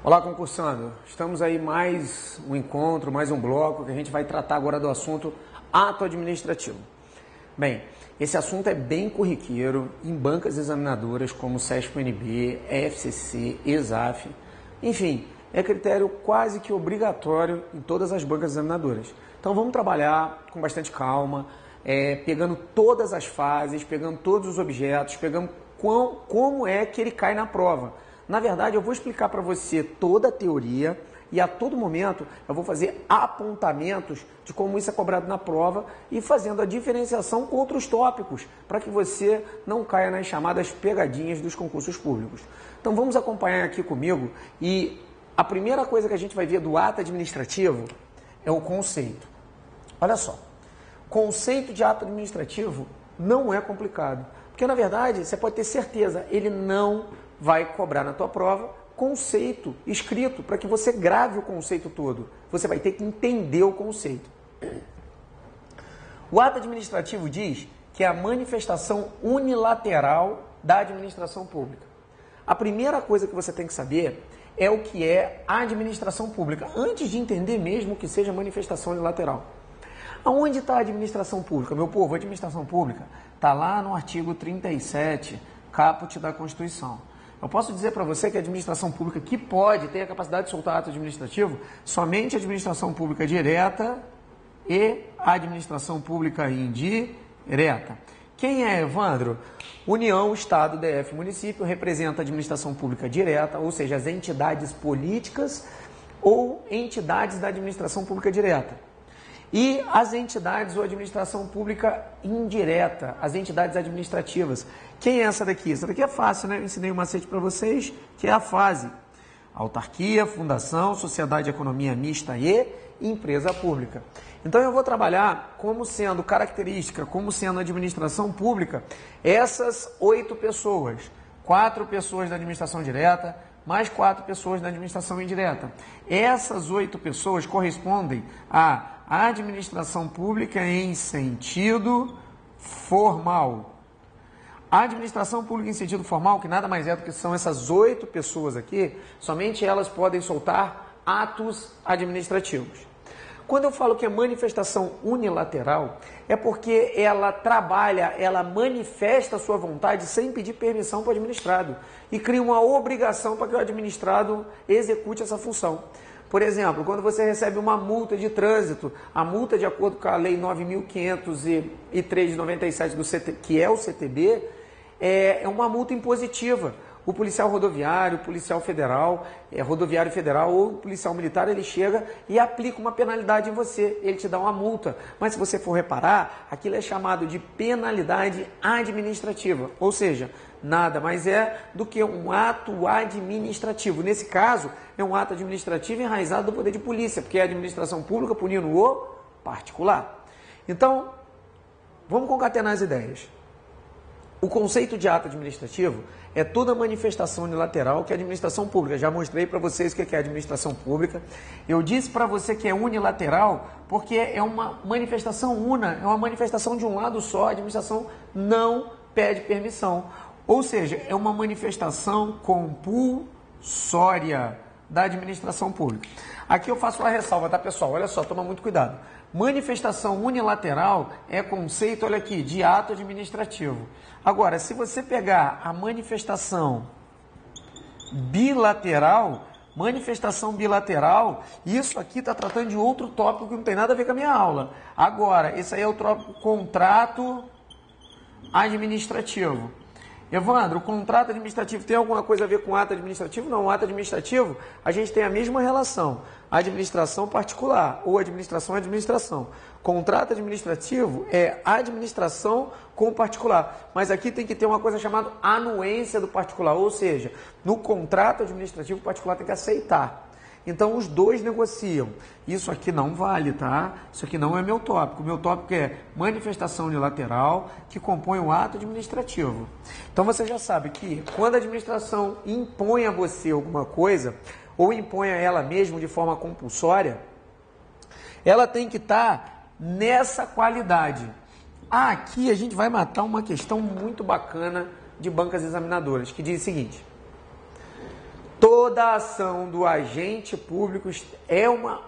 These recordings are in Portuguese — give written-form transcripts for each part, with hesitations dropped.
Olá, concursando. Estamos aí mais um encontro, mais um bloco que a gente vai tratar agora do assunto ato administrativo. Bem, esse assunto é bem corriqueiro em bancas examinadoras como CESP-UNB, FCC, ESAF, enfim, é critério quase que obrigatório em todas as bancas examinadoras. Então vamos trabalhar com bastante calma, pegando todas as fases, pegando todos os objetos, pegando como é que ele cai na prova. Na verdade, eu vou explicar para você toda a teoria e a todo momento eu vou fazer apontamentos de como isso é cobrado na prova e fazendo a diferenciação com outros tópicos, para que você não caia nas chamadas pegadinhas dos concursos públicos. Então vamos acompanhar aqui comigo e a primeira coisa que a gente vai ver do ato administrativo é o conceito. Olha só, conceito de ato administrativo não é complicado, porque na verdade você pode ter certeza, ele não vai cobrar na tua prova conceito escrito, para que você grave o conceito todo. Você vai ter que entender o conceito. O ato administrativo diz que é a manifestação unilateral da administração pública. A primeira coisa que você tem que saber é o que é a administração pública, antes de entender mesmo o que seja manifestação unilateral. Aonde está a administração pública? Meu povo, a administração pública está lá no artigo 37, caput da Constituição. Eu posso dizer para você que a administração pública que pode ter a capacidade de soltar ato administrativo, somente a administração pública direta e a administração pública indireta. Quem é, Evandro? União, Estado, DF, município representa a administração pública direta, ou seja, as entidades políticas ou entidades da administração pública direta. E as entidades ou administração pública indireta, as entidades administrativas. Quem é essa daqui? Essa daqui é fácil, né? Eu ensinei um macete para vocês, que é a fase. Autarquia, fundação, sociedade de economia mista e empresa pública. Então eu vou trabalhar como sendo característica, como sendo administração pública, essas 8 pessoas. 4 pessoas da administração direta, mais 4 pessoas da administração indireta. Essas 8 pessoas correspondem à administração pública em sentido formal. A administração pública em sentido formal, que nada mais é do que são essas 8 pessoas aqui, somente elas podem soltar atos administrativos. Quando eu falo que é manifestação unilateral, é porque ela trabalha, ela manifesta a sua vontade sem pedir permissão para o administrado e cria uma obrigação para que o administrado execute essa função. Por exemplo, quando você recebe uma multa de trânsito, a multa de acordo com a Lei 9.503 de 97, que é o CTB, é uma multa impositiva. O policial rodoviário, o policial federal, rodoviário federal ou o policial militar, ele chega e aplica uma penalidade em você, ele te dá uma multa. Mas se você for reparar, aquilo é chamado de penalidade administrativa, ou seja, nada mais é do que um ato administrativo. Nesse caso, é um ato administrativo enraizado do poder de polícia, porque é a administração pública punindo o particular. Então, vamos concatenar as ideias. O conceito de ato administrativo é toda manifestação unilateral que a administração pública, já mostrei para vocês o que é a administração pública, eu disse para você que é unilateral porque é uma manifestação una, é uma manifestação de um lado só, a administração não pede permissão, ou seja, é uma manifestação compulsória da administração pública. Aqui eu faço uma ressalva, tá, pessoal? Olha só, toma muito cuidado. Manifestação unilateral é conceito, olha aqui, de ato administrativo. Agora, se você pegar a manifestação bilateral, isso aqui está tratando de outro tópico que não tem nada a ver com a minha aula. Agora, esse aí é o tópico contrato administrativo. Evandro, o contrato administrativo tem alguma coisa a ver com ato administrativo? Não, o ato administrativo, a gente tem a mesma relação, administração particular ou administração. Contrato administrativo é administração com particular, mas aqui tem que ter uma coisa chamada anuência do particular, ou seja, no contrato administrativo o particular tem que aceitar. Então, os dois negociam. Isso aqui não vale, tá? Isso aqui não é meu tópico. O meu tópico é manifestação unilateral que compõe o ato administrativo. Então, você já sabe que quando a administração impõe a você alguma coisa, ou impõe a ela mesmo de forma compulsória, ela tem que estar nessa qualidade. Aqui a gente vai matar uma questão muito bacana de bancas examinadoras, que diz o seguinte: Toda ação do agente público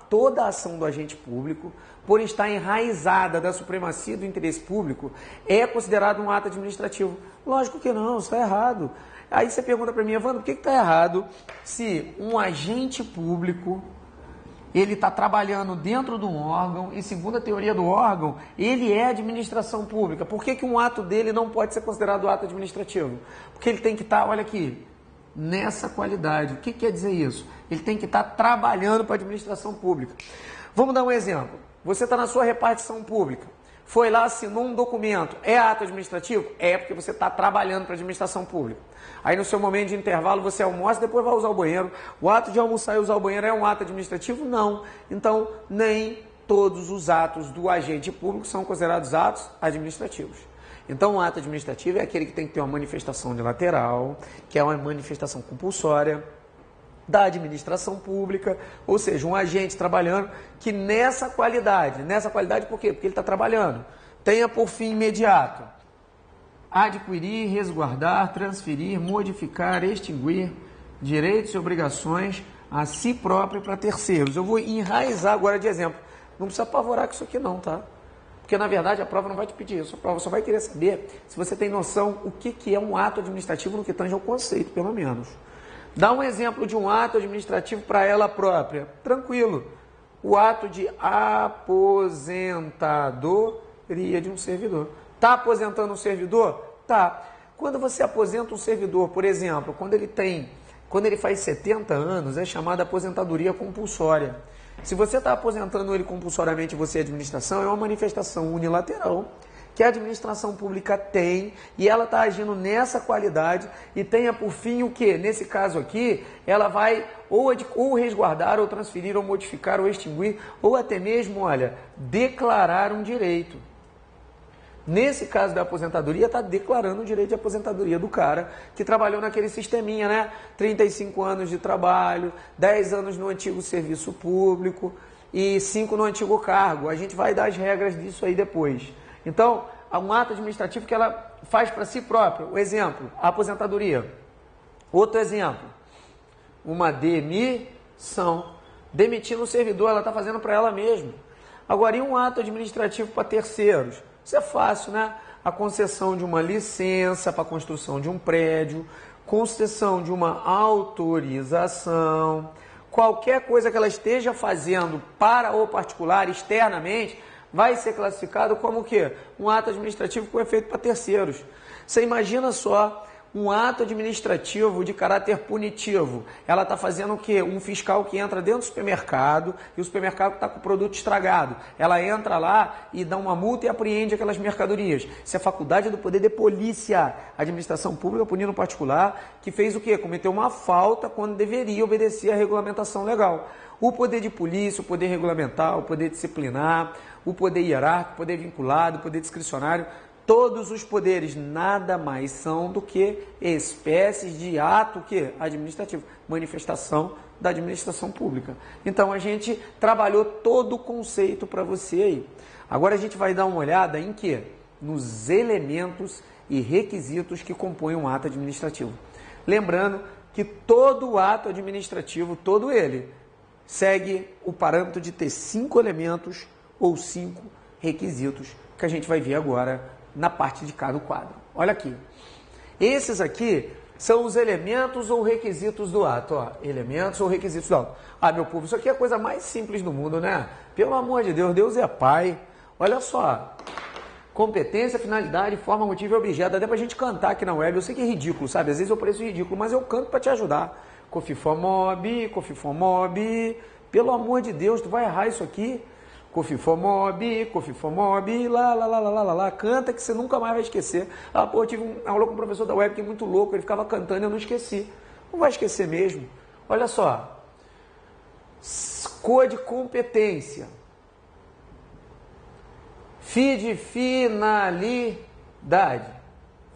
toda ação do agente público, por estar enraizada da supremacia do interesse público, é considerado um ato administrativo. Lógico que não, isso está errado. Aí você pergunta para mim, Evandro, por que está errado se um agente público ele está trabalhando dentro de um órgão e, segundo a teoria do órgão, ele é administração pública? Por que um ato dele não pode ser considerado ato administrativo? Porque ele tem que estar, olha aqui, nessa qualidade. O que quer dizer isso? Ele tem que estar trabalhando para a administração pública. Vamos dar um exemplo. Você está na sua repartição pública, foi lá, assinou um documento. É ato administrativo? É, porque você está trabalhando para a administração pública. Aí no seu momento de intervalo você almoça, depois vai usar o banheiro. O ato de almoçar e usar o banheiro é um ato administrativo? Não. Então, nem todos os atos do agente público são considerados atos administrativos. Então, o ato administrativo é aquele que tem que ter uma manifestação unilateral, que é uma manifestação compulsória da administração pública, ou seja, um agente trabalhando que nessa qualidade por quê? Porque ele está trabalhando, tenha por fim imediato adquirir, resguardar, transferir, modificar, extinguir direitos e obrigações a si próprio e para terceiros. Eu vou enraizar agora de exemplo. Não precisa apavorar com isso aqui não, tá? Porque, na verdade, a prova não vai te pedir isso. A prova só vai querer saber se você tem noção o que é um ato administrativo no que tange ao conceito, pelo menos. Dá um exemplo de um ato administrativo para ela própria. Tranquilo. O ato de aposentadoria de um servidor. Está aposentando um servidor? Tá. Quando você aposenta um servidor, por exemplo, quando ele faz 70 anos, é chamada aposentadoria compulsória. Se você está aposentando ele compulsoriamente, você é administração, é uma manifestação unilateral que a administração pública tem e ela está agindo nessa qualidade e tenha por fim o quê? Nesse caso aqui, ela vai ou resguardar, ou transferir, ou modificar, ou extinguir, ou até mesmo, olha, declarar um direito. Nesse caso da aposentadoria, está declarando o direito de aposentadoria do cara que trabalhou naquele sisteminha, né? 35 anos de trabalho, 10 anos no antigo serviço público e 5 no antigo cargo. A gente vai dar as regras disso aí depois. Então, há um ato administrativo que ela faz para si própria. O exemplo, a aposentadoria. Outro exemplo, uma demissão. Demitindo o servidor, ela está fazendo para ela mesma. Agora, e um ato administrativo para terceiros? Isso é fácil, né? A concessão de uma licença para a construção de um prédio, concessão de uma autorização, qualquer coisa que ela esteja fazendo para o particular, externamente, vai ser classificado como o quê? Um ato administrativo com efeito para terceiros. Você imagina só um ato administrativo de caráter punitivo. Ela está fazendo o quê? Um fiscal que entra dentro do supermercado e o supermercado está com o produto estragado. Ela entra lá e dá uma multa e apreende aquelas mercadorias. Isso é faculdade do poder de polícia. A administração pública punindo o particular que fez o quê? Cometeu uma falta quando deveria obedecer à regulamentação legal. O poder de polícia, o poder regulamentar, o poder disciplinar, o poder hierárquico, o poder vinculado, o poder discricionário, todos os poderes nada mais são do que espécies de ato que administrativo, manifestação da administração pública. Então a gente trabalhou todo o conceito para você aí. Agora a gente vai dar uma olhada em quê? Nos elementos e requisitos que compõem um ato administrativo. Lembrando que todo ato administrativo, todo ele, segue o parâmetro de ter 5 elementos ou 5 requisitos que a gente vai ver agora na parte de cada quadro. Olha aqui. Esses aqui são os elementos ou requisitos do ato. Ó, elementos ou requisitos do ato. Ah, meu povo, isso aqui é a coisa mais simples do mundo, né? Pelo amor de Deus, Deus é Pai. Olha só. Competência, finalidade, forma, motivo e objeto. Dá até pra gente cantar aqui na web. Eu sei que é ridículo, sabe? Às vezes eu pareço ridículo, mas eu canto para te ajudar. Cofifomob, cofifomob. Pelo amor de Deus, tu vai errar isso aqui. Cofifomob, lá, canta que você nunca mais vai esquecer. Ah, pô, eu tive uma aula com um professor da web que é muito louco, ele ficava cantando e eu não esqueci. Não vai esquecer mesmo. Olha só. Code competência. FID, finalidade.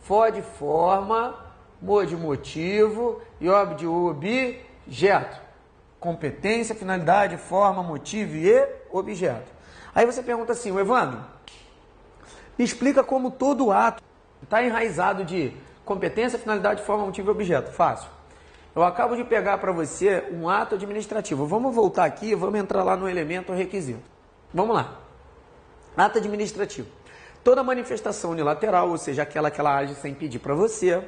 FOD, forma, MOD, motivo e OBD, objeto. Competência, finalidade, forma, motivo e objeto. Aí você pergunta assim, Evandro, me explica como todo ato está enraizado de competência, finalidade, forma, motivo e objeto. Fácil. Eu acabo de pegar para você um ato administrativo. Vamos voltar aqui, vamos entrar lá no elemento requisito. Vamos lá. Ato administrativo. Toda manifestação unilateral, ou seja, aquela que ela age sem pedir para você,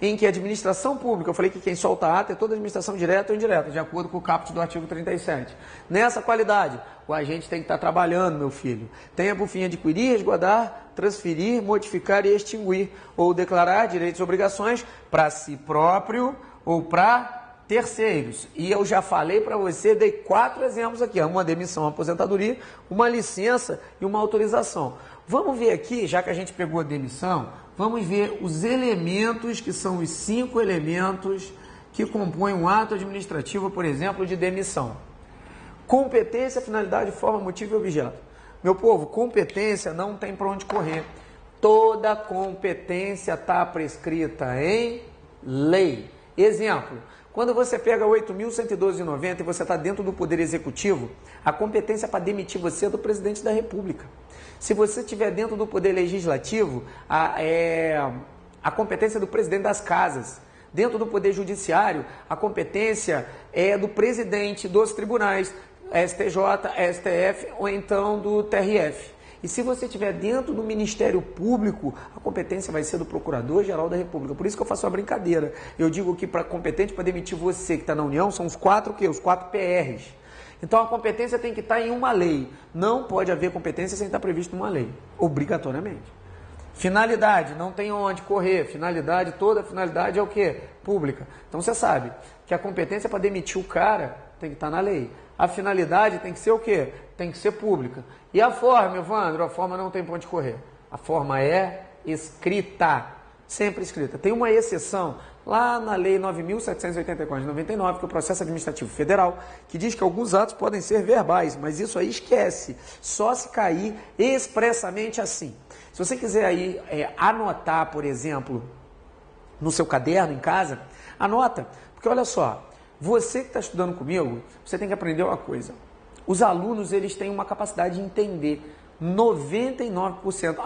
em que a administração pública, eu falei que quem solta ato é toda administração direta ou indireta, de acordo com o caput do artigo 37. Nessa qualidade, o agente tem que estar trabalhando, meu filho. Tenha por fim adquirir, resguardar, transferir, modificar e extinguir, ou declarar direitos e obrigações para si próprio ou para terceiros. E eu já falei para você, dei 4 exemplos aqui, uma demissão, uma aposentadoria, uma licença e uma autorização. Vamos ver aqui, já que a gente pegou a demissão, vamos ver os elementos, que são os 5 elementos que compõem um ato administrativo, por exemplo, de demissão. Competência, finalidade, forma, motivo e objeto. Meu povo, competência não tem para onde correr. Toda competência está prescrita em lei. Exemplo, quando você pega 8.112,90 e você está dentro do Poder Executivo, a competência para demitir você é do Presidente da República. Se você estiver dentro do Poder Legislativo, a competência é do Presidente das Casas. Dentro do Poder Judiciário, a competência é do Presidente dos Tribunais, STJ, STF ou então do TRF. E se você estiver dentro do Ministério Público, a competência vai ser do Procurador-Geral da República. Por isso que eu faço uma brincadeira. Eu digo que competente para demitir você que está na União são os 4 quê? Os 4 PRs. Então a competência tem que estar em uma lei. Não pode haver competência sem estar previsto numa lei, obrigatoriamente. Finalidade, não tem onde correr. Finalidade, toda finalidade é o quê? Pública. Então você sabe que a competência para demitir o cara tem que estar na lei. A finalidade tem que ser o quê? Tem que ser pública. E a forma, Evandro? A forma não tem para onde correr. A forma é escrita. Sempre escrita. Tem uma exceção lá na Lei 9.784 de 99, que é o Processo Administrativo Federal, que diz que alguns atos podem ser verbais, mas isso aí esquece. Só se cair expressamente assim. Se você quiser aí anotar, por exemplo, no seu caderno em casa, anota. Porque olha só, você que está estudando comigo, você tem que aprender uma coisa. Os alunos, eles têm uma capacidade de entender. 99%,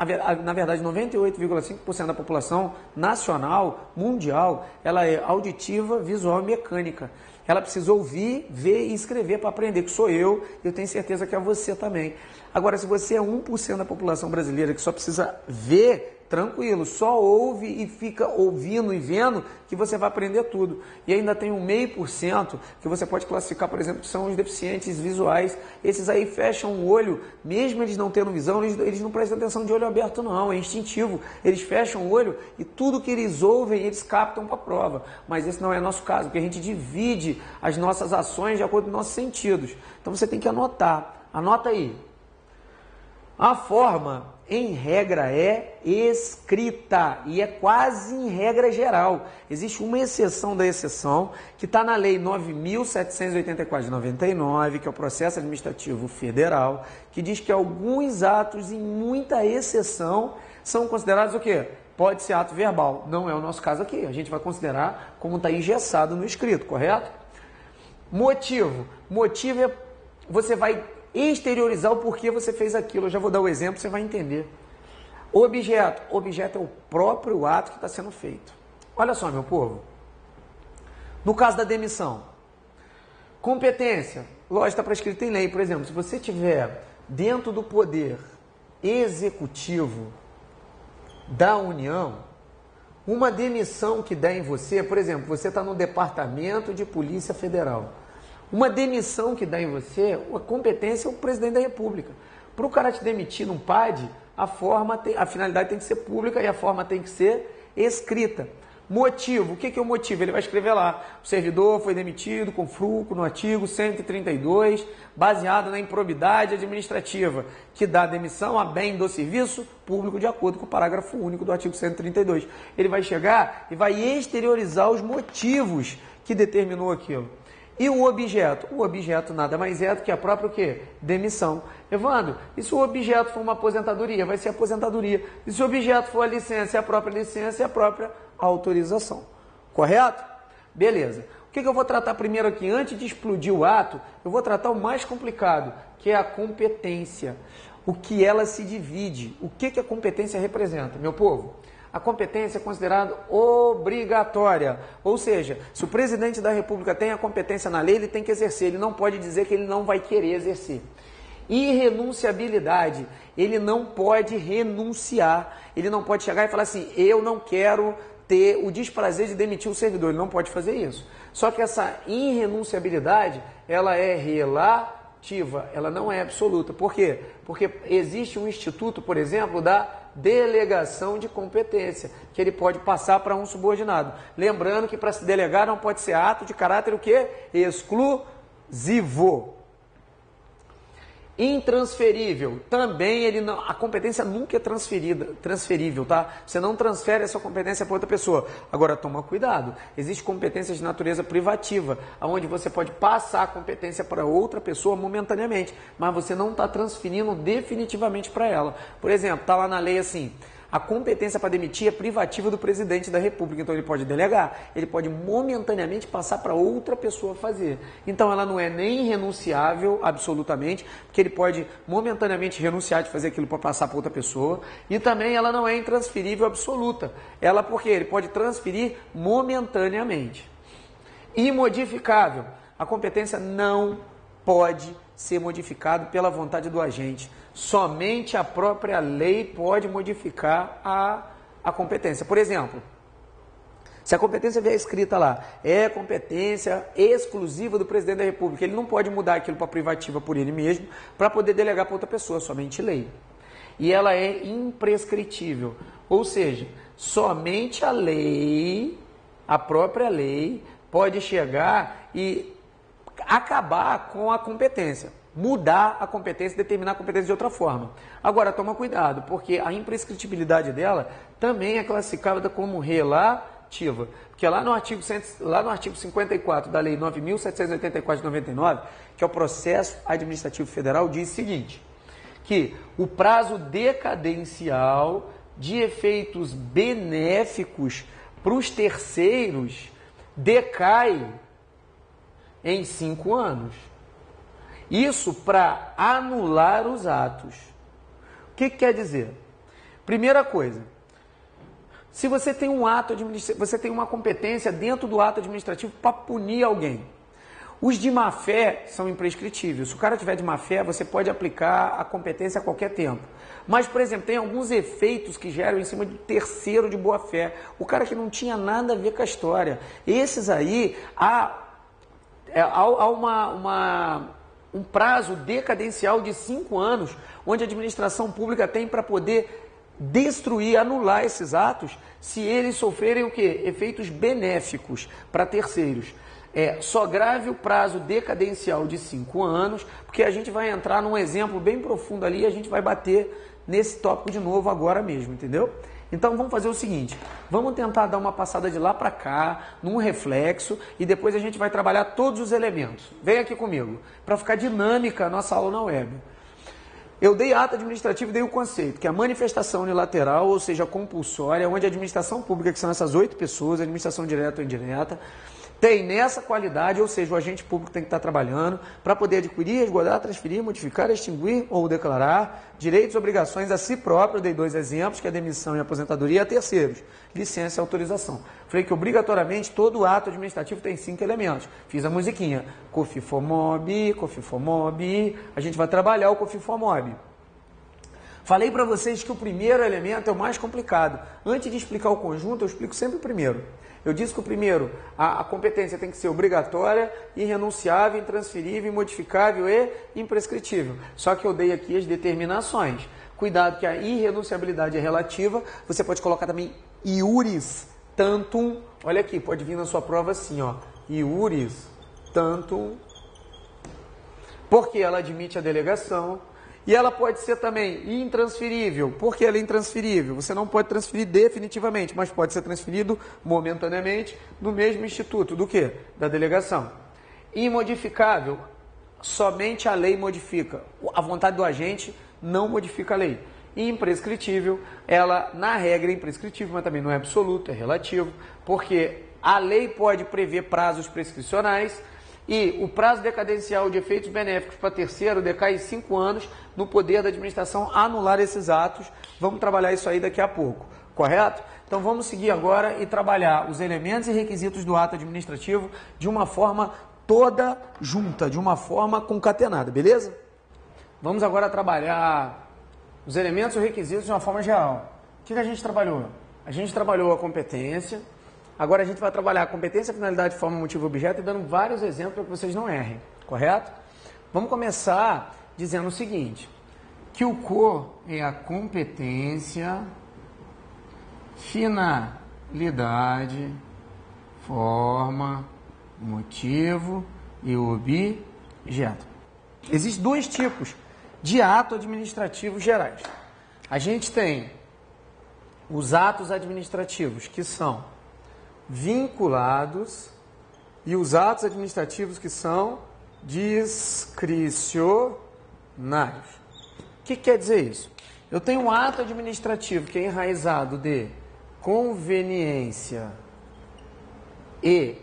na verdade 98,5% da população nacional, mundial, ela é auditiva, visual e mecânica. Ela precisa ouvir, ver e escrever para aprender, que sou eu tenho certeza que é você também. Agora, se você é 1% da população brasileira que só precisa ver, tranquilo, só ouve e fica ouvindo e vendo que você vai aprender tudo. E ainda tem 0,5% que você pode classificar, por exemplo, que são os deficientes visuais. Esses aí fecham o olho, mesmo eles não tendo visão, eles não prestam atenção de olho aberto não, é instintivo. Eles fecham o olho e tudo que eles ouvem, eles captam para a prova. Mas esse não é nosso caso, porque a gente divide as nossas ações de acordo com os nossos sentidos. Então você tem que anotar. Anota aí. A forma, em regra, é escrita e é quase em regra geral. Existe uma exceção da exceção, que está na Lei 9.784 de 99, que é o Processo Administrativo Federal, que diz que alguns atos, em muita exceção, são considerados o quê? Pode ser ato verbal. Não é o nosso caso aqui. A gente vai considerar como está engessado no escrito, correto? Motivo. Motivo é você vai exteriorizar o porquê você fez aquilo. Eu já vou dar o exemplo, você vai entender. Objeto. Objeto é o próprio ato que está sendo feito. Olha só, meu povo. No caso da demissão. Competência. Lógico, está prescrito em lei. Por exemplo, se você estiver dentro do poder executivo da União, uma demissão que der em você, por exemplo, você está no Departamento de Polícia Federal. Uma demissão que dá em você, a competência é o Presidente da República. Para o cara te demitir num PAD, a finalidade tem que ser pública e a forma tem que ser escrita. Motivo, o que é o motivo? Ele vai escrever lá, o servidor foi demitido com fruto no artigo 132, baseado na improbidade administrativa, que dá demissão a bem do serviço público de acordo com o parágrafo único do artigo 132. Ele vai chegar e vai exteriorizar os motivos que determinou aquilo. E o objeto? O objeto nada mais é do que a própria o quê? Demissão. Evandro, e se o objeto for uma aposentadoria? Vai ser aposentadoria. E se o objeto for a licença, é a própria licença e a própria autorização. Correto? Beleza. O que eu vou tratar primeiro aqui? Antes de explodir o ato, eu vou tratar o mais complicado, que é a competência. O que ela se divide. O que a competência representa, meu povo? a competência é considerada obrigatória. Ou seja, se o presidente da República tem a competência na lei, ele tem que exercer, ele não pode dizer que ele não vai querer exercer. Irrenunciabilidade, ele não pode renunciar, ele não pode chegar e falar assim, eu não quero ter o desprazer de demitir o servidor, ele não pode fazer isso. Só que essa irrenunciabilidade, ela é relativa, ela não é absoluta. Por quê? Porque existe um instituto, por exemplo, da delegação de competência, que ele pode passar para um subordinado. Lembrando que para se delegar não pode ser ato de caráter o quê? Exclusivo. Intransferível, também ele não, a competência nunca é transferível, tá? Você não transfere essa competência para outra pessoa. Agora, toma cuidado, existe competência de natureza privativa, onde você pode passar a competência para outra pessoa momentaneamente, mas você não está transferindo definitivamente para ela. Por exemplo, está lá na lei assim, a competência para demitir é privativa do presidente da República, então ele pode delegar, ele pode momentaneamente passar para outra pessoa fazer. Então ela não é nem renunciável absolutamente, porque ele pode momentaneamente renunciar de fazer aquilo para passar para outra pessoa, e também ela não é intransferível absoluta. Ela porque ele pode transferir momentaneamente. Imodificável, a competência não pode ser modificada pela vontade do agente. Somente a própria lei pode modificar a competência. Por exemplo, se a competência vier escrita lá, é competência exclusiva do presidente da República, ele não pode mudar aquilo para privativa por ele mesmo, para poder delegar para outra pessoa, somente lei. E ela é imprescritível, ou seja, somente a lei, a própria lei, pode chegar e acabar com a competência. Mudar a competência, determinar a competência de outra forma. Agora, toma cuidado, porque a imprescritibilidade dela também é classificada como relativa. Porque lá no artigo 54 da Lei 9.784 de 99, que é o Processo Administrativo Federal, diz o seguinte, que o prazo decadencial de efeitos benéficos para os terceiros decai em 5 anos. Isso para anular os atos. O que quer dizer? Primeira coisa, se você tem um ato administrativo, você tem uma competência dentro do ato administrativo para punir alguém. Os de má fé são imprescritíveis. Se o cara tiver de má fé, você pode aplicar a competência a qualquer tempo. Mas, por exemplo, tem alguns efeitos que geram em cima de terceiro de boa fé. O cara que não tinha nada a ver com a história. Esses aí, há um prazo decadencial de 5 anos, onde a administração pública tem para poder destruir, anular esses atos, se eles sofrerem o quê? Efeitos benéficos para terceiros. Só grave o prazo decadencial de 5 anos, porque a gente vai entrar num exemplo bem profundo ali e a gente vai bater nesse tópico de novo agora mesmo, entendeu? Então vamos fazer o seguinte, vamos tentar dar uma passada de lá para cá, num reflexo, e depois a gente vai trabalhar todos os elementos. Vem aqui comigo, para ficar dinâmica a nossa aula na web. Eu dei ato administrativo e dei o conceito, que é a manifestação unilateral, ou seja, compulsória, onde a administração pública, que são essas 8 pessoas, a administração direta ou indireta, tem nessa qualidade, ou seja, o agente público tem que estar trabalhando para poder adquirir, resguardar, transferir, modificar, extinguir ou declarar direitos e obrigações a si próprio. Eu dei 2 exemplos, que é a demissão e a aposentadoria, a terceiros, licença e autorização. Falei que obrigatoriamente todo ato administrativo tem 5 elementos. Fiz a musiquinha, COFINFOMOB, COFINFOMOB, a gente vai trabalhar o COFINFOMOB. Falei para vocês que o primeiro elemento é o mais complicado. Antes de explicar o conjunto, eu explico sempre o primeiro. Eu disse que o primeiro, a competência tem que ser obrigatória, irrenunciável, intransferível, imodificável e imprescritível. Só que eu dei aqui as determinações. Cuidado que a irrenunciabilidade é relativa, você pode colocar também iuris tantum, olha aqui, pode vir na sua prova assim, ó, iuris tantum, porque ela admite a delegação. E ela pode ser também intransferível. Por que ela é intransferível? Você não pode transferir definitivamente, mas pode ser transferido momentaneamente no mesmo instituto. Do quê? Da delegação. Imodificável. Somente a lei modifica. A vontade do agente não modifica a lei. Imprescritível, ela, na regra, é imprescritível, mas também não é absoluto, é relativo, porque a lei pode prever prazos prescricionais, e o prazo decadencial de efeitos benéficos para terceiro decai em 5 anos no poder da administração anular esses atos. Vamos trabalhar isso aí daqui a pouco, correto? Então vamos seguir agora e trabalhar os elementos e requisitos do ato administrativo de uma forma toda junta, de uma forma concatenada, beleza? Vamos agora trabalhar os elementos e requisitos de uma forma geral. O que a gente trabalhou? A gente trabalhou a competência, agora a gente vai trabalhar a competência, finalidade, forma, motivo, objeto e dando vários exemplos para que vocês não errem, correto? Vamos começar dizendo o seguinte, que o COR é a competência, finalidade, forma, motivo e objeto. Existem dois tipos de ato administrativo gerais. A gente tem os atos administrativos que são vinculados e os atos administrativos que são discricionários. O que quer dizer isso? Eu tenho um ato administrativo que é enraizado de conveniência e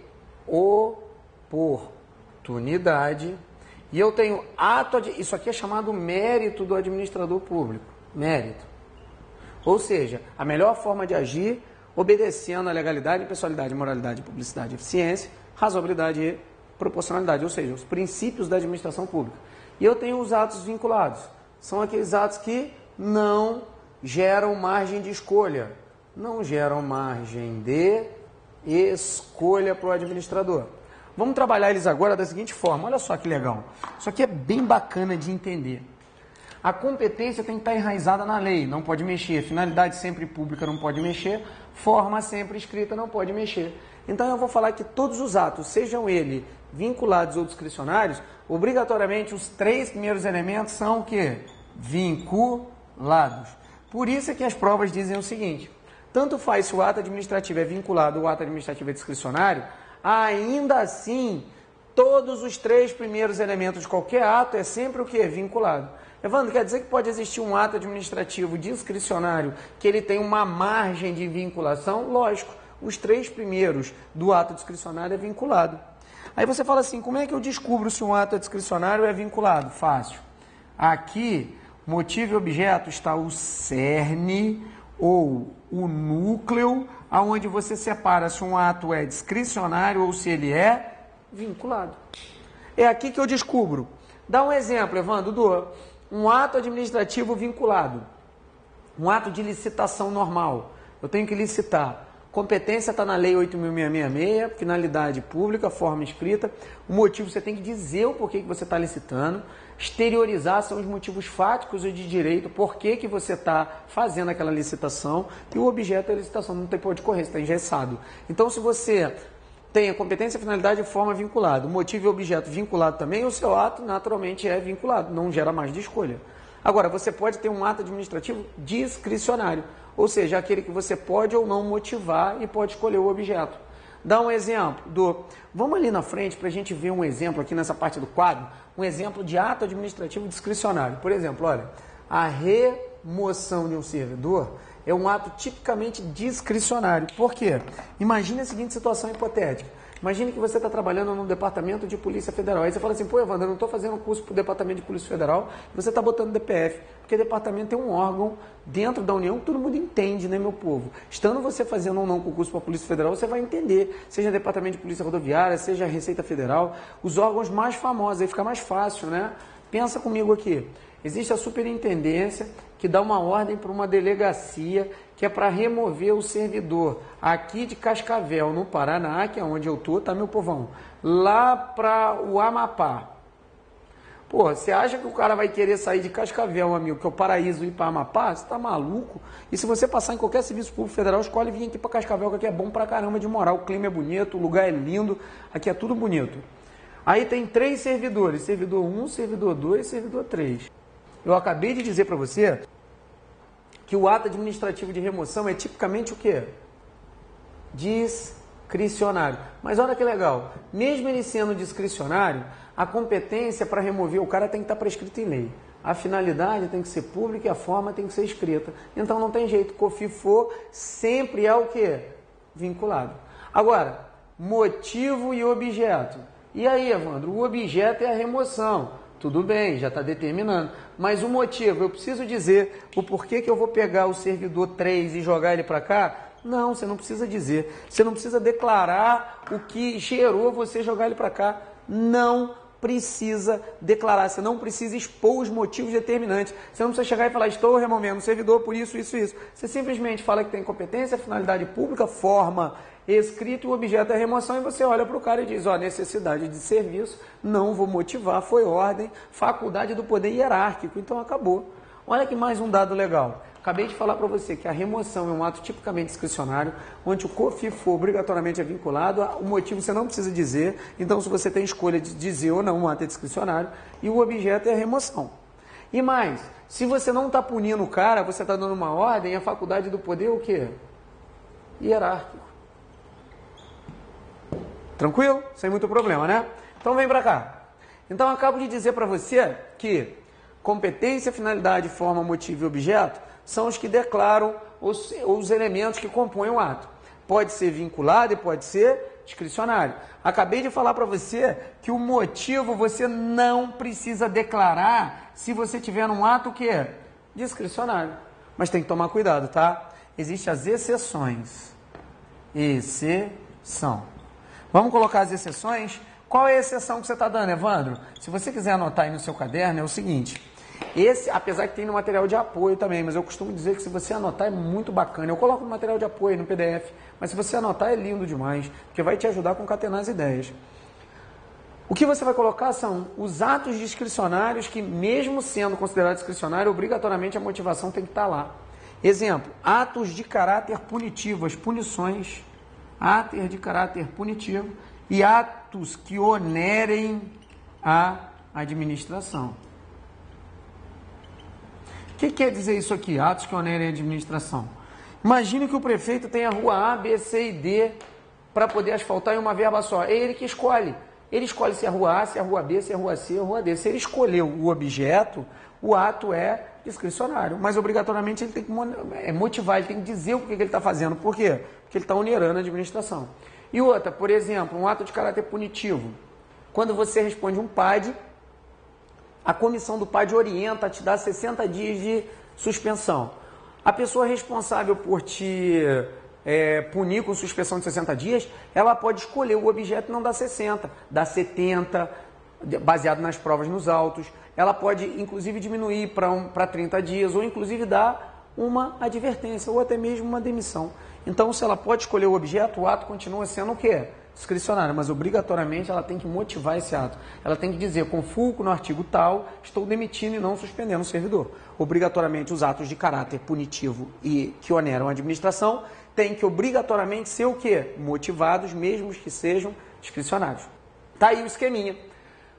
oportunidade. E eu tenho isso aqui é chamado mérito do administrador público. Mérito. Ou seja, a melhor forma de agir obedecendo a legalidade, impessoalidade, moralidade, publicidade, eficiência, razoabilidade e proporcionalidade. Ou seja, os princípios da administração pública. E eu tenho os atos vinculados. São aqueles atos que não geram margem de escolha. Não geram margem de escolha para o administrador. Vamos trabalhar eles agora da seguinte forma. Olha só que legal. Isso aqui é bem bacana de entender. A competência tem que estar enraizada na lei, não pode mexer. Finalidade sempre pública não pode mexer. Forma sempre escrita não pode mexer. Então eu vou falar que todos os atos, sejam eles vinculados ou discricionários, obrigatoriamente os três primeiros elementos são o quê? Vinculados. Por isso é que as provas dizem o seguinte, tanto faz se o ato administrativo é vinculado ou o ato administrativo é discricionário, ainda assim, todos os três primeiros elementos de qualquer ato é sempre o quê? Vinculado. Evandro, quer dizer que pode existir um ato administrativo discricionário que ele tem uma margem de vinculação? Lógico, os três primeiros do ato discricionário é vinculado. Aí você fala assim, como é que eu descubro se um ato discricionário é vinculado? Fácil. Aqui, motivo e objeto está o cerne ou o núcleo, aonde você separa se um ato é discricionário ou se ele é vinculado. É aqui que eu descubro. Dá um exemplo, Evandro, um ato administrativo vinculado, um ato de licitação normal. Eu tenho que licitar. Competência está na Lei 8.666, finalidade pública, forma escrita. O motivo você tem que dizer o porquê que você está licitando. Exteriorizar são os motivos fáticos e de direito, por que você está fazendo aquela licitação. E o objeto da licitação não tem por onde correr, está engessado. Então, se você tem a competência, finalidade e forma vinculado, o motivo e objeto vinculado também, o seu ato naturalmente é vinculado, não gera mais de escolha. Agora, você pode ter um ato administrativo discricionário, ou seja, aquele que você pode ou não motivar e pode escolher o objeto. Dá um exemplo Vamos ali na frente para a gente ver um exemplo aqui nessa parte do quadro, um exemplo de ato administrativo discricionário. Por exemplo, olha, a remoção de um servidor é um ato tipicamente discricionário. Por quê? Imagine a seguinte situação hipotética. Imagine que você está trabalhando no Departamento de Polícia Federal. Aí você fala assim, pô, Evandro, eu não estou fazendo curso para o Departamento de Polícia Federal, você está botando DPF, porque departamento é um órgão dentro da União que todo mundo entende, né, meu povo? Estando você fazendo ou não concurso para a Polícia Federal, você vai entender, seja Departamento de Polícia Rodoviária, seja a Receita Federal, os órgãos mais famosos, aí fica mais fácil, né? Pensa comigo aqui. Existe a superintendência que dá uma ordem para uma delegacia que é para remover o servidor aqui de Cascavel, no Paraná, que é onde eu estou, tá, meu povão? Lá para o Amapá. Pô, você acha que o cara vai querer sair de Cascavel, amigo, que é o paraíso, e ir para Amapá? Você tá maluco? E se você passar em qualquer serviço público federal, escolhe vir aqui para Cascavel, que aqui é bom pra caramba de morar. O clima é bonito, o lugar é lindo, aqui é tudo bonito. Aí tem 3 servidores, servidor 1, servidor 2 e servidor 3. Eu acabei de dizer para você que o ato administrativo de remoção é tipicamente o quê? Discricionário. Mas olha que legal, mesmo ele sendo discricionário, a competência para remover o cara tem que estar prescrita em lei. A finalidade tem que ser pública e a forma tem que ser escrita. Então não tem jeito, COFIFO sempre é o quê? Vinculado. Agora, motivo e objeto. E aí, Evandro, o objeto é a remoção. Tudo bem, já está determinando. Mas o motivo, eu preciso dizer o porquê que eu vou pegar o servidor 3 e jogar ele para cá? Não, você não precisa dizer. Você não precisa declarar o que gerou você jogar ele para cá. Não precisa declarar. Você não precisa expor os motivos determinantes. Você não precisa chegar e falar, estou removendo o servidor por isso, isso, isso. Você simplesmente fala que tem competência, finalidade pública, forma, escrito e o objeto é remoção, e você olha para o cara e diz, ó, necessidade de serviço, não vou motivar, foi ordem, faculdade do poder hierárquico, então acabou. Olha aqui mais um dado legal. Acabei de falar para você que a remoção é um ato tipicamente discricionário, onde o COFIFO obrigatoriamente é vinculado, o motivo você não precisa dizer, então se você tem escolha de dizer ou não, um ato é discricionário, e o objeto é a remoção. E mais, se você não está punindo o cara, você está dando uma ordem, a faculdade do poder é o quê? Hierárquico. Tranquilo? Sem muito problema, né? Então vem para cá. Então eu acabo de dizer para você que competência, finalidade, forma, motivo e objeto são os que declaram os elementos que compõem o ato. Pode ser vinculado e pode ser discricionário. Acabei de falar para você que o motivo você não precisa declarar se você tiver um ato que é discricionário. Mas tem que tomar cuidado, tá? Existem as exceções. Exceção. Vamos colocar as exceções? Qual é a exceção que você está dando, Evandro? Se você quiser anotar aí no seu caderno, é o seguinte. Esse, apesar que tem no material de apoio também, mas eu costumo dizer que se você anotar é muito bacana. Eu coloco no material de apoio, no PDF, mas se você anotar é lindo demais, porque vai te ajudar a concatenar as ideias. O que você vai colocar são os atos discricionários que, mesmo sendo considerados discricionários, obrigatoriamente a motivação tem que estar lá. Exemplo, atos de caráter punitivo, as punições, atos de caráter punitivo e atos que onerem a administração. O que quer dizer isso aqui? Atos que onerem a administração. Imagine que o prefeito tem a rua A, B, C e D para poder asfaltar em uma verba só. É ele que escolhe. Ele escolhe se é a rua A, se é a rua B, se é a rua C, a rua D. Se ele escolheu o objeto, o ato é discricionário. Mas obrigatoriamente ele tem que motivar, ele tem que dizer o que ele está fazendo. Por quê? Porque ele está onerando a administração. E outra, por exemplo, um ato de caráter punitivo. Quando você responde um PAD, a comissão do PAD orienta a te dar 60 dias de suspensão. A pessoa responsável por te punir com suspensão de 60 dias, ela pode escolher o objeto e não dar 60, dar 70, baseado nas provas nos autos. Ela pode, inclusive, diminuir para 30 dias, ou inclusive dar uma advertência, ou até mesmo uma demissão. Então, se ela pode escolher o objeto, o ato continua sendo o quê? Discricionário, mas obrigatoriamente ela tem que motivar esse ato. Ela tem que dizer, com fulcro no artigo tal, estou demitindo e não suspendendo o servidor. Obrigatoriamente os atos de caráter punitivo e que oneram a administração têm que obrigatoriamente ser o quê? Motivados, mesmo que sejam discricionários. Tá aí o esqueminha.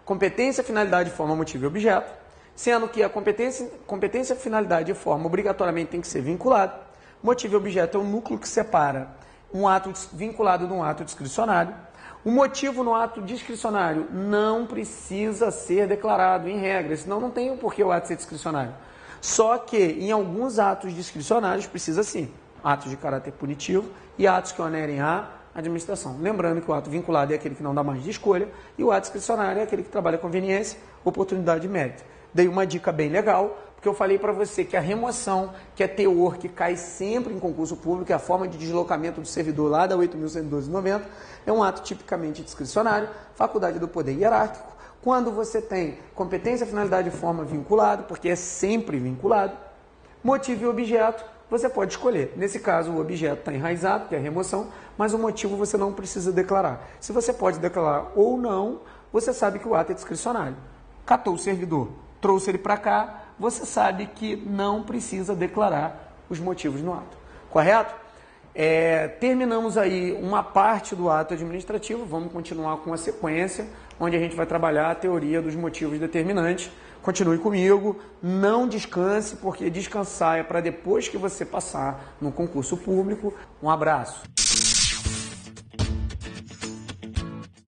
Competência, finalidade, forma, motivo e objeto, sendo que a competência, finalidade e forma obrigatoriamente tem que ser vinculado. Motivo e objeto é o núcleo que separa um ato vinculado de um ato discricionário. O motivo no ato discricionário não precisa ser declarado em regra, senão não tem o porquê o ato ser discricionário. Só que em alguns atos discricionários precisa sim, atos de caráter punitivo e atos que onerem a administração. Lembrando que o ato vinculado é aquele que não dá mais de escolha e o ato discricionário é aquele que trabalha conveniência, oportunidade e mérito. Dei uma dica bem legal, porque eu falei para você que a remoção, que é teor, que cai sempre em concurso público, é a forma de deslocamento do servidor lá da 8.112/90, é um ato tipicamente discricionário, faculdade do poder hierárquico. Quando você tem competência, finalidade e forma vinculado, porque é sempre vinculado, motivo e objeto, você pode escolher. Nesse caso, o objeto está enraizado, que é a remoção, mas o motivo você não precisa declarar. Se você pode declarar ou não, você sabe que o ato é discricionário. Catou o servidor, trouxe ele para cá, você sabe que não precisa declarar os motivos no ato. Correto? Terminamos aí uma parte do ato administrativo, vamos continuar com a sequência, onde a gente vai trabalhar a teoria dos motivos determinantes. Continue comigo, não descanse, porque descansar é para depois que você passar no concurso público. Um abraço.